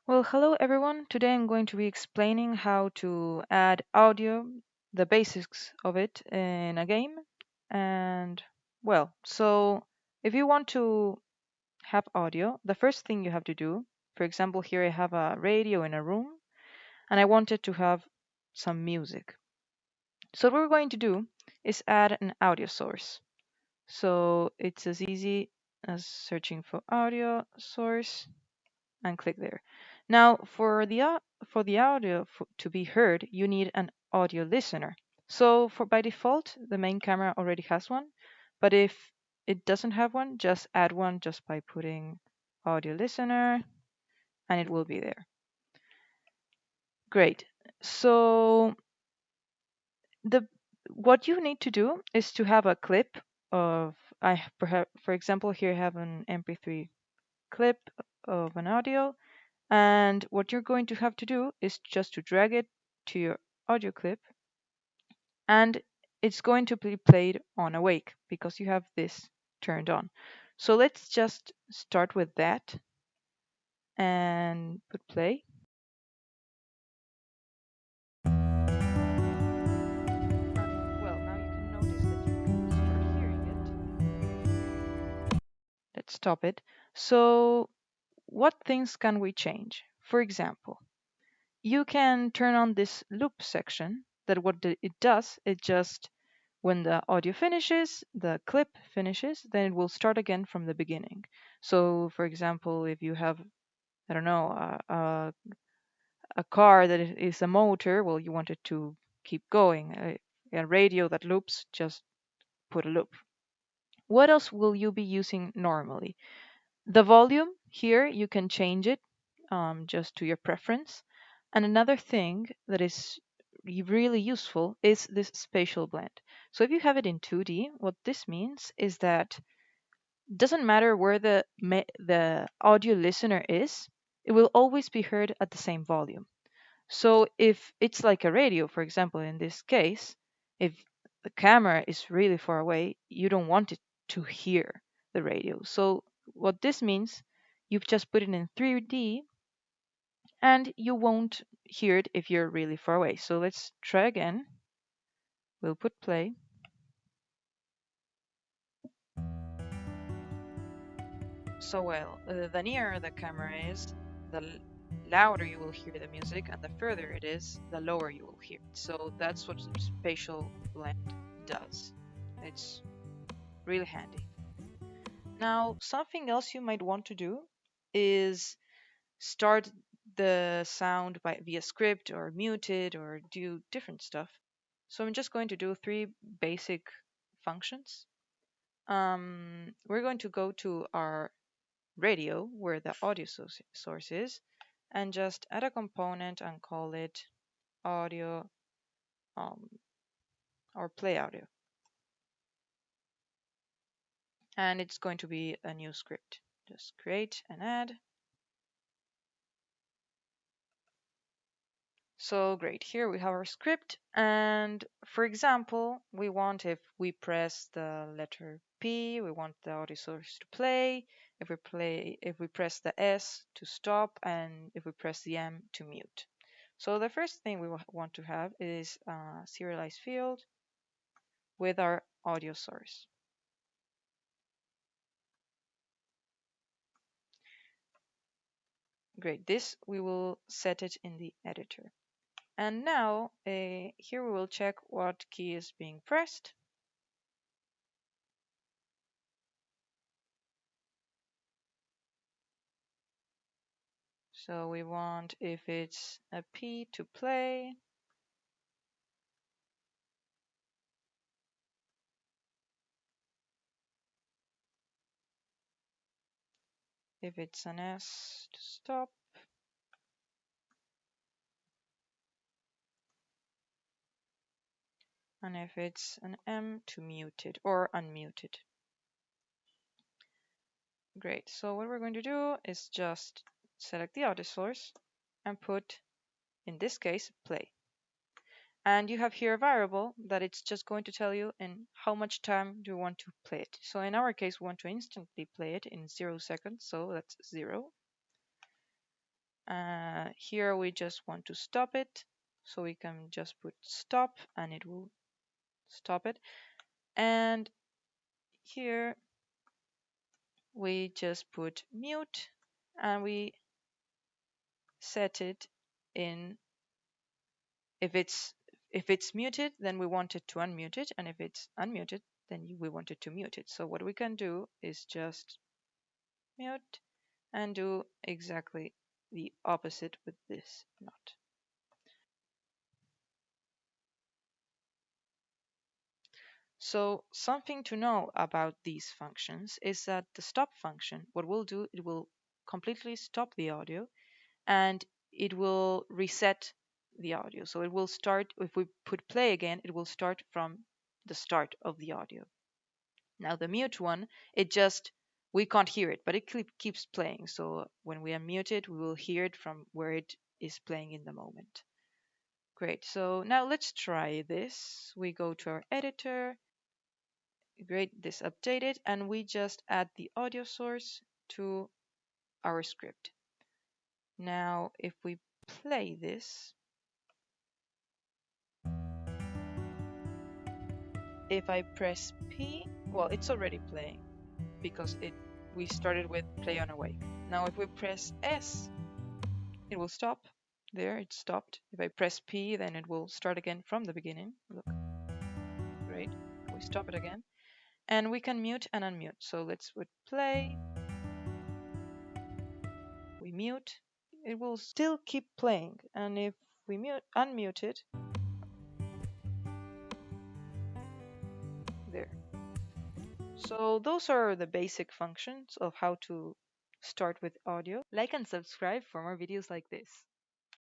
Well, hello everyone. Today I'm going to be explaining how to add audio, the basics of it in a game. And so if you want to have audio, the first thing you have to do, for example, here I have a radio in a room and I wanted to have some music. So what we're going to do is add an audio source. So it's as easy as searching for audio source and click there. Now, for the audio to be heard, you need an audio listener. So for by default, the main camera already has one, but if it doesn't have one, just add one just by putting audio listener and it will be there. Great. So the what you need to do is to have a clip of for example here I have an MP3 clip of an audio. And what you're going to have to do is just to drag it to your audio clip, and it's going to be played on awake because you have this turned on. So let's just start with that and put play. Well, now you can notice that you can start hearing it. Let's stop it. So what things can we change? For example, you can turn on this loop section that it does, it just when the audio finishes, the clip finishes, then it will start again from the beginning. So for example, if you have, I don't know, a car that is a motor, well, you want it to keep going. A radio that loops, just put a loop. What else will you be using normally? The volume here, you can change it just to your preference. And another thing that is really useful is this spatial blend. So if you have it in 2D, what this means is that it doesn't matter where the audio listener is, it will always be heard at the same volume. So if it's like a radio, for example, in this case, if the camera is really far away, you don't want it to hear the radio. So what this means, you've just put it in 3D and you won't hear it if you're really far away. So let's try again. We'll put play. So the nearer the camera is, the louder you will hear the music, and the further it is, the lower you will hear it. So that's what spatial blend does. It's really handy. Now, something else you might want to do is start the sound via script or mute it or do different stuff. So I'm just going to do three basic functions. We're going to go to our radio where the audio source is and just add a component and call it audio um, or play audio. And it's going to be a new script. Just create and add. So great, here we have our script, and for example, we want if we press the letter P, we want the audio source to play. If we press the S to stop, and if we press the M to mute. So the first thing we want to have is a serialized field with our audio source. Great, this we will set it in the editor. And now here we will check what key is being pressed. So we want if it's a P to play. If it's an S to stop. And if it's an M to mute it or unmute it. Great, so what we're going to do is just select the audio source and put, in this case, play. And you have here a variable that it's just going to tell you in how much time do you want to play it. So in our case, we want to instantly play it in 0 seconds, so that's 0. Here we just want to stop it, so we can just put stop and it will stop it. And here we just put mute and we set it in. If it's muted, then we want it to unmute it, and if it's unmuted, then we want it to mute it. So what we can do is just mute and do exactly the opposite with this knot. So something to know about these functions is that the stop function, what we'll do, it will completely stop the audio and it will reset the audio. So it will start, if we put play again, it will start from the start of the audio. Now the mute one, we can't hear it, but it keeps playing. So when we unmute it, we will hear it from where it is playing in the moment. Great, so now let's try this. We go to our editor, great, this updated, and we just add the audio source to our script. Now if we play this, if I press P, well, it's already playing because we started with play on awake. Now if we press S, it will stop. There, it stopped. If I press P, then it will start again from the beginning. Look, great. We stop it again. And we can mute and unmute. So let's put play. We mute. It will still keep playing. And if we unmute it, there. So those are the basic functions of how to start with audio. Like and subscribe for more videos like this.